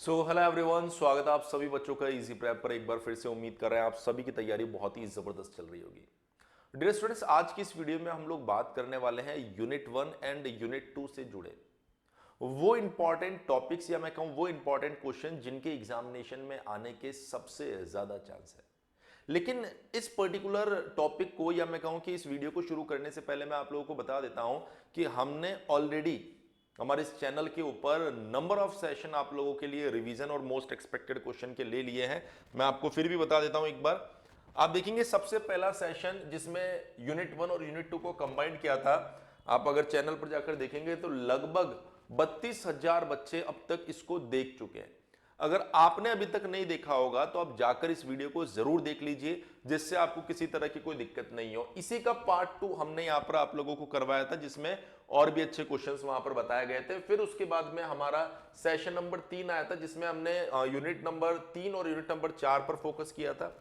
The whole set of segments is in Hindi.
हेलो एवरीवन, स्वागत है आप सभी बच्चों का इजी प्रेप पर। एक बार फिर से उम्मीद कर रहे हैं आप सभी की तैयारी बहुत ही जबरदस्त चल रही होगी। डियर स्टूडेंट्स, आज की इस वीडियो में हम लोग बात करने वाले हैं यूनिट 1 एंड यूनिट 2 से जुड़े वो इंपॉर्टेंट टॉपिक्स या मैं कहूं वो इंपॉर्टेंट क्वेश्चन जिनके एग्जामिनेशन में आने के सबसे ज्यादा चांस है। लेकिन इस पर्टिकुलर टॉपिक को या मैं कहूं कि इस वीडियो को शुरू करने से पहले मैं आप लोगों को बता देता हूं कि हमने ऑलरेडी हमारे इस चैनल के ऊपर नंबर ऑफ सेशन आप लोगों के लिए रिवीजन और मोस्ट एक्सपेक्टेड क्वेश्चन के ले लिए हैं। मैं आपको फिर भी बता देता हूं एक बार। आप देखेंगे सबसे पहला सेशन जिसमें यूनिट 1 और यूनिट 2 को कंबाइंड किया था, आप अगर चैनल पर जाकर देखेंगे तो लगभग 32,000 बच्चे अब तक इसको देख चुके हैं। अगर आपने अभी तक नहीं देखा होगा तो आप जाकर इस वीडियो को जरूर देख लीजिए, जिससे आपको किसी तरह की कोई दिक्कत नहीं हो। इसी का पार्ट 2 हमने यहां पर आप लोगों को करवाया था, जिसमें और भी अच्छे क्वेश्चंस वहां पर बताए गए थे। फिर उसके बाद में हमारा सेशन नंबर 3 आया था, जिसमें हमने यूनिट नंबर 3 और यूनिट नंबर 4 पर फोकस किया था।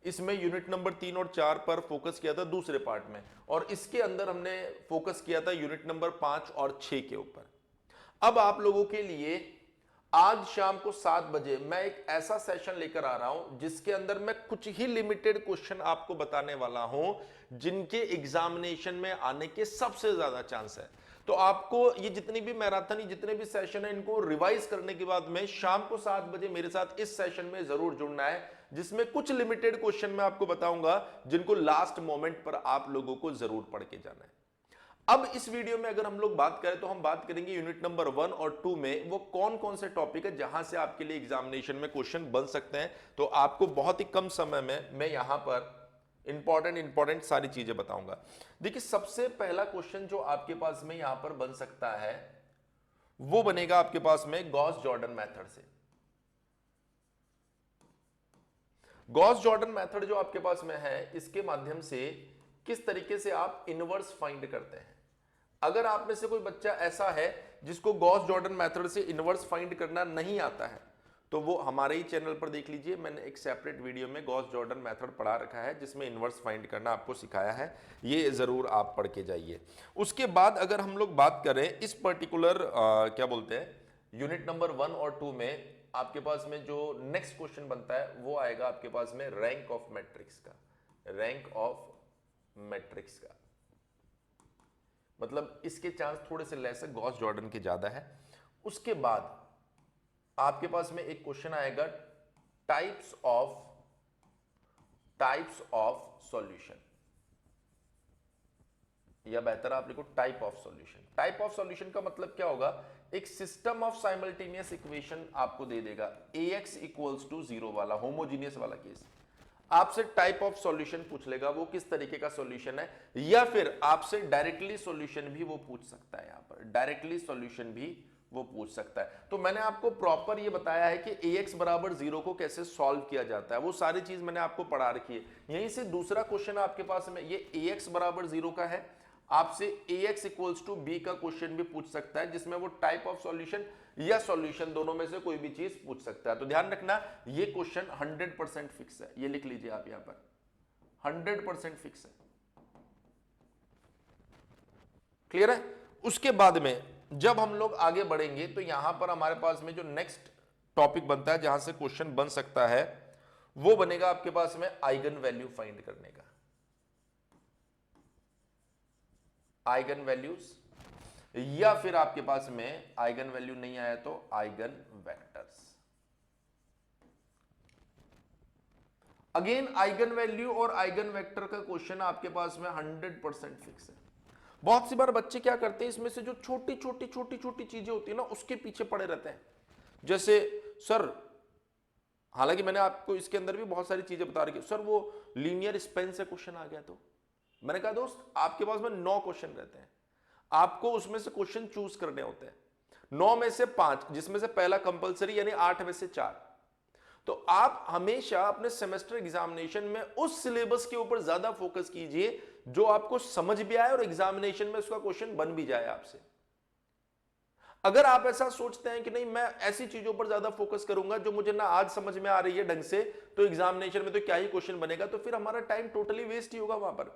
इसमें यूनिट नंबर 3 और 4 पर फोकस किया था दूसरे पार्ट में, और इसके अंदर हमने फोकस किया था यूनिट नंबर 5 और 6 के ऊपर। अब आप लोगों के लिए आज शाम को 7 बजे मैं एक ऐसा सेशन लेकर आ रहा हूं जिसके अंदर मैं कुछ ही लिमिटेड क्वेश्चन आपको बताने वाला हूं जिनके एग्जामिनेशन में आने के सबसे ज्यादा चांस है। तो आपको ये जितनी भी मैराथन, जितने भी सेशन है, इनको रिवाइज करने के बाद में शाम को 7 बजे मेरे साथ इस सेशन में जरूर जुड़ना है, जिसमें कुछ लिमिटेड क्वेश्चन मैं आपको बताऊंगा जिनको लास्ट मोमेंट पर आप लोगों को जरूर पढ़ के जाना है। अब इस वीडियो में अगर हम लोग बात करें तो हम बात करेंगे यूनिट नंबर 1 और 2 में वो कौन कौन से टॉपिक है जहां से आपके लिए एग्जामिनेशन में क्वेश्चन बन सकते हैं। तो आपको बहुत ही कम समय में मैं यहां पर इंपॉर्टेंट सारी चीजें बताऊंगा। देखिए, सबसे पहला क्वेश्चन जो आपके पास में यहां पर बन सकता है वो बनेगा आपके पास में गॉस जॉर्डन मेथड से। गॉस जॉर्डन मेथड जो आपके पास में है, इसके माध्यम से किस तरीके से आप इनवर्स फाइंड करते हैं। अगर आप में से कोई बच्चा ऐसा है जिसको गॉस जॉर्डन मेथड से इनवर्स फाइंड करना नहीं आता है, तो वो हमारे ही चैनल पर देख लीजिए। मैंने एक सेपरेट वीडियो में गॉस जॉर्डन मेथड पढ़ा रखा है जिसमें इनवर्स फाइंड करना आपको सिखाया है, ये जरूर आप पढ़ के जाइए। उसके बाद अगर हम लोग बात करें इस पर्टिकुलर क्या बोलते हैं यूनिट नंबर 1 और 2 में, आपके पास में जो नेक्स्ट क्वेश्चन बनता है वो आएगा आपके पास में रैंक ऑफ मैट्रिक्स का। रैंक ऑफ मैट्रिक्स का मतलब इसके चांस थोड़े से लेस है, गॉस जॉर्डन के ज्यादा है। उसके बाद आपके पास में एक क्वेश्चन आएगा टाइप्स ऑफ सॉल्यूशन, या बेहतर आप लिखो type of solution. Type of solution का मतलब क्या होगा, एक सिस्टम ऑफ साइमल्टेनियस इक्वेशन आपको दे देगा, ax इक्वल्स टू 0 वाला होमोजीनियस वाला केस। आपसे टाइप ऑफ सॉल्यूशन पूछ लेगा, वो किस तरीके का सॉल्यूशन है, या फिर आपसे डायरेक्टली सॉल्यूशन भी वो पूछ सकता है। यहां पर डायरेक्टली सॉल्यूशन भी वो पूछ सकता है। तो मैंने आपको प्रॉपर ये बताया है कि ax बराबर 0 को कैसे सॉल्व किया जाता है, वो सारी चीज मैंने आपको पढ़ा रखी है। यहीं से दूसरा क्वेश्चन आपके पास में ये ax बराबर 0 का है, आपसे ax इक्वल्स टू b का क्वेश्चन भी पूछ सकता है, जिसमें वो टाइप ऑफ सॉल्यूशन या सॉल्यूशन दोनों में से कोई भी चीज पूछ सकता है। तो ध्यान रखना, ये क्वेश्चन 100% फिक्स है, ये लिख लीजिए आप यहां पर 100% फिक्स है। क्लियर है। उसके बाद में जब हम लोग आगे बढ़ेंगे तो यहां पर हमारे पास में जो नेक्स्ट टॉपिक बनता है जहां से क्वेश्चन बन सकता है वो बनेगा आपके पास में आइगन वैल्यू फाइंड करने का। आइगन वैल्यूज, या फिर आपके पास में आइगन वैल्यू नहीं आया तो eigen vectors. Again eigen value और आइगन वेक्टर का क्वेश्चन आपके पास में 100% फिक्स है। बहुत सी बार बच्चे क्या करते हैं, इसमें से जो छोटी छोटी चीजें होती है ना उसके पीछे पड़े रहते हैं। जैसे सर, हालांकि मैंने आपको इसके अंदर भी बहुत सारी चीजें बता रखी, सर वो लीनियर स्पेन से क्वेश्चन आ गया। तो मैंने कहा दोस्त, आपके पास में 9 क्वेश्चन रहते हैं, आपको उसमें से क्वेश्चन चूज करने होते हैं। 9 में से 5, जिसमें से पहला कंपलसरी, यानी 8 में से 4। तो आप हमेशा अपने सेमेस्टर एग्जामिनेशन में उस सिलेबस के ऊपर ज्यादा फोकस कीजिए जो आपको समझ भी आए और एग्जामिनेशन में उसका क्वेश्चन बन भी जाए आपसे। अगर आप ऐसा सोचते हैं कि नहीं, मैं ऐसी चीजों पर ज्यादा फोकस करूंगा जो मुझे ना आज समझ में आ रही है ढंग से, तो एग्जामिनेशन में तो क्या ही क्वेश्चन बनेगा, तो फिर हमारा टाइम टोटली वेस्ट ही होगा वहां पर।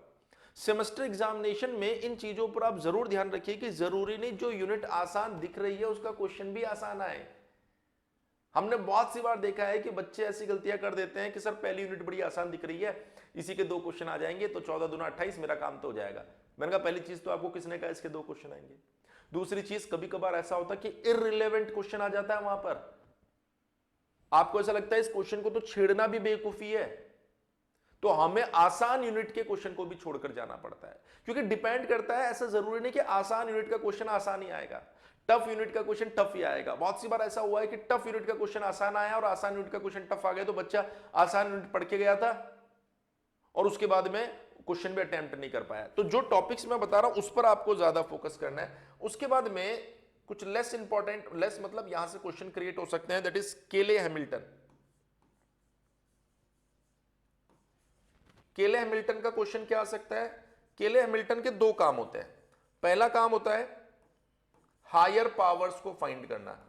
सेमेस्टर एग्जामिनेशन में इन चीजों पर आप जरूर ध्यान रखिए कि जरूरी नहीं जो यूनिट आसान दिख रही है उसका क्वेश्चन भी आसान आए। हमने बहुत सी बार देखा है कि बच्चे ऐसी गलतियां कर देते हैं कि सर पहली यूनिट बड़ी आसान दिख रही है, इसी के 2 क्वेश्चन आ जाएंगे तो 14 दूना 28, मेरा काम तो हो जाएगा। मैंने कहा पहली चीज तो आपको किसने कहा इसके 2 क्वेश्चन आएंगे। दूसरी चीज, कभी कभार ऐसा होता है कि इररिलेवेंट क्वेश्चन आ जाता है वहां पर, आपको ऐसा लगता है इस क्वेश्चन को तो छेड़ना भी बेवकूफी है, तो हमें आसान यूनिट के क्वेश्चन को भी छोड़कर जाना पड़ता है, क्योंकि डिपेंड करता है, ऐसा जरूरी नहीं कि आसान यूनिट का क्वेश्चन आसान ही आएगा, टफ यूनिट का क्वेश्चन टफ ही आएगा। बहुत सी बार ऐसा हुआ है कि टफ यूनिट का क्वेश्चन आसान आया और आसान यूनिट का क्वेश्चन टफ आ गया, तो बच्चा आसान यूनिट पढ़ के गया था और उसके बाद में क्वेश्चन भी अटेम्प्ट नहीं कर पाया। तो जो टॉपिक्स मैं बता रहा हूं उस पर आपको ज्यादा फोकस करना है। उसके बाद में कुछ लेस इंपॉर्टेंट, लेस मतलब यहां से क्वेश्चन क्रिएट हो सकते हैं, दैट इज केले हैमिल्टन। केले हैमिल्टन का क्वेश्चन क्या आ सकता है? केले हैमिल्टन के 2 काम होते हैं। पहला काम होता है हायर पावर्स को फाइंड करना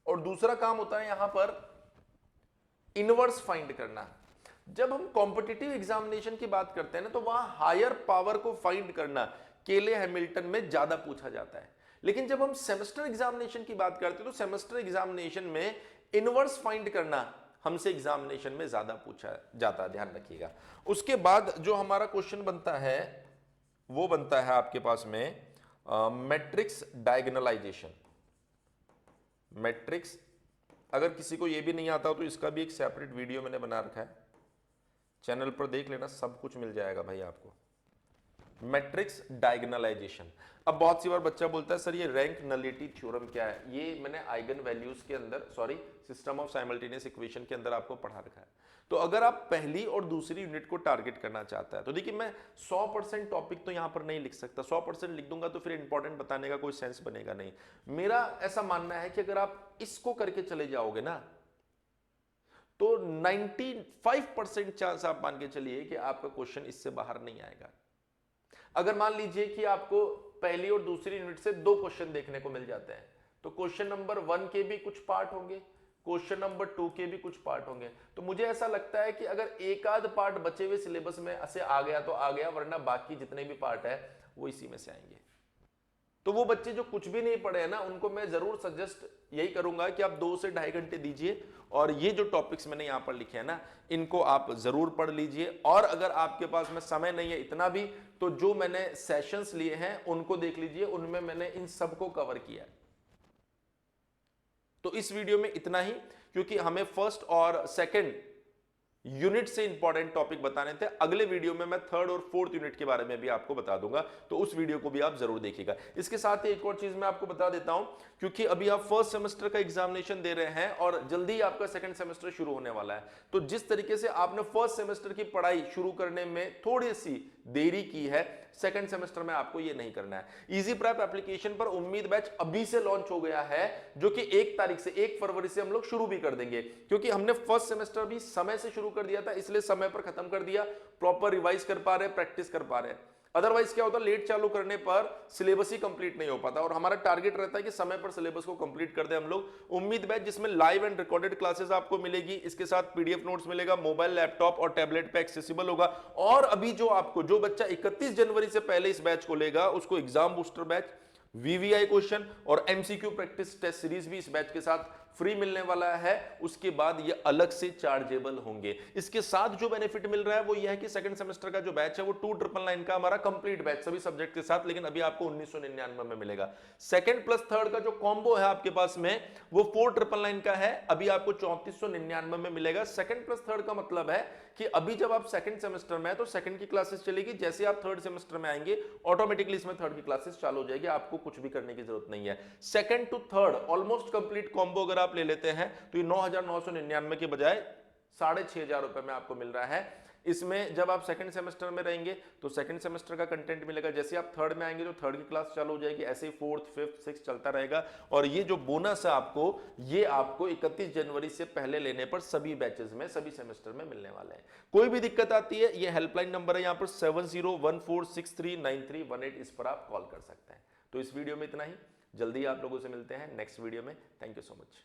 और दूसरा काम होता है यहां पर इनवर्स फाइंड करना। जब हम कॉम्पिटिटिव एग्जामिनेशन की बात करते हैं ना, तो वहां हायर पावर को फाइंड करना केले हैमिल्टन में ज्यादा पूछा जाता है, लेकिन जब हम सेमेस्टर एग्जामिनेशन की बात करते हैं तो सेमेस्टर एग्जामिनेशन में इनवर्स फाइंड करना हमसे एग्जामिनेशन में ज्यादा पूछा जाता है, ध्यान रखिएगा। उसके बाद जो हमारा क्वेश्चन बनता है वो बनता है आपके पास में मैट्रिक्स डायगोनलाइजेशन। मैट्रिक्स, अगर किसी को ये भी नहीं आता तो इसका भी एक सेपरेट वीडियो मैंने बना रखा है, चैनल पर देख लेना, सब कुछ मिल जाएगा भाई आपको। मैट्रिक्स डायगोनलाइजेशन। अब बहुत सी बार बच्चा बोलता है सर ये रैंक नलिटी थ्योरम क्या है? ये मैंने आइगन वैल्यूज के अंदर, sorry, system of simultaneous equation के अंदर आपको पढ़ा रखा है। तो अगर आप पहली और दूसरी यूनिट को टारगेट करना चाहता है तो देखिए, मैं 100% टॉपिक तो यहां पर नहीं लिख सकता, 100% लिख दूंगा तो फिर इंपॉर्टेंट बताने का कोई सेंस बनेगा नहीं। मेरा ऐसा मानना है कि अगर आप इसको करके चले जाओगे ना तो 95% चांस आप मान के चलिए कि आपका क्वेश्चन इससे बाहर नहीं आएगा। अगर मान लीजिए कि आपको पहली और दूसरी यूनिट से 2 क्वेश्चन देखने को मिल जाते हैं, तो क्वेश्चन नंबर 1 के भी कुछ पार्ट होंगे, क्वेश्चन नंबर 2 के भी कुछ पार्ट होंगे। तो मुझे ऐसा लगता है कि अगर एक आध पार्ट बचे हुए सिलेबस में से आ गया तो आ गया, वरना बाकी जितने भी पार्ट है वो इसी में से आएंगे। तो वो बच्चे जो कुछ भी नहीं पढ़े हैं ना, उनको मैं जरूर सजेस्ट यही करूंगा कि आप 2 से 2.5 घंटे दीजिए और ये जो टॉपिक्स मैंने यहां पर लिखे हैं ना, इनको आप जरूर पढ़ लीजिए। और अगर आपके पास में समय नहीं है इतना भी, तो जो मैंने सेशंस लिए हैं उनको देख लीजिए, उनमें मैंने इन सबको कवर किया है। तो इस वीडियो में इतना ही, क्योंकि हमें फर्स्ट और सेकंड यूनिट से इंपॉर्टेंट टॉपिक बताने थे। अगले वीडियो में मैं थर्ड और फोर्थ यूनिट के बारे में भी आपको बता दूंगा, तो उस वीडियो को भी आप जरूर देखिएगा। इसके साथ ही एक और चीज मैं आपको बता देता हूं, क्योंकि अभी आप फर्स्ट सेमेस्टर का एग्जामिनेशन दे रहे हैं और जल्दी ही आपका सेकंड सेमेस्टर शुरू होने वाला है। तो जिस तरीके से आपने फर्स्ट सेमेस्टर की पढ़ाई शुरू करने में थोड़ी सी देरी की है, सेकंड सेमेस्टर में आपको ये नहीं करना है। इजी प्रेप एप्लीकेशन पर उम्मीद बैच अभी से लॉन्च हो गया है, जो कि 1 तारीख से, 1 फरवरी से हम लोग शुरू भी कर देंगे, क्योंकि हमने फर्स्ट सेमेस्टर भी समय से शुरू कर दिया था, इसलिए समय पर खत्म कर दिया। प्रॉपर रिवाइज कर पा रहे, प्रैक्टिस कर पा रहे। अदरवाइज क्या होता है, लेट चालू करने पर सिलेबस ही कंप्लीट नहीं हो पाता, और हमारा टारगेट रहता है कि समय पर सिलेबस को कंप्लीट कर दे हम लोग। उम्मीद बैच जिसमें लाइव एंड रिकॉर्डेड क्लासेस आपको मिलेगी, इसके साथ पीडीएफ नोट्स मिलेगा, मोबाइल, लैपटॉप और टैबलेट पे एक्सेसिबल होगा। और अभी जो बच्चा 31 जनवरी से पहले इस बैच को लेगा, उसको exam booster batch, VVI question और एमसीक्यू प्रैक्टिस टेस्ट सीरीज भी इस बैच के साथ फ्री मिलने वाला है। उसके बाद ये अलग से चार्जेबल होंगे। इसके साथ जो बेनिफिट मिल रहा है वो ये है कि सेकंड सेमेस्टर का जो बैच है वो 2999 का हमारा कंप्लीट बैच सभी सब्जेक्ट के साथ, लेकिन अभी आपको 1999 में मिलेगा। सेकंड प्लस थर्ड का जो कॉम्बो है आपके पास में वो 4999 का है, अभी आपको 3499 में मिलेगा। सेकंड प्लस थर्ड का मतलब है कि अभी जब आप सेकंड सेमेस्टर में है तो सेकंड की क्लासेस चलेगी, जैसे आप थर्ड सेमेस्टर में आएंगे ऑटोमेटिकली इसमें थर्ड की क्लासेस चालू हो जाएगी, आपको कुछ भी करने की जरूरत नहीं है। Second to third almost complete combo अगर आप ले लेते हैं तो ये 9999 के बजाय 6500 रुपए में आपको मिल रहा है। इसमें जब आप सेकंड सेमेस्टर में रहेंगे तो सेकंड सेमेस्टर का कंटेंट मिलेगा, जैसे आप थर्ड में आएंगे तो थर्ड की क्लास चालू हो जाएगी, ऐसे ही फोर्थ, फिफ्थ, सिक्स चलता रहेगा। और ये जो बोनस है ये आपको 31 जनवरी से पहले लेने पर सभी बैचेस में, सभी सेमेस्टर में मिलने वाले हैं। कोई भी दिक्कत आती है, ये हेल्पलाइन नंबर है यहाँ पर 7014639318, इस पर आप कॉल कर सकते हैं। तो इस वीडियो में इतना ही, जल्दी आप लोगों से मिलते हैं नेक्स्ट वीडियो में। Thank you so much.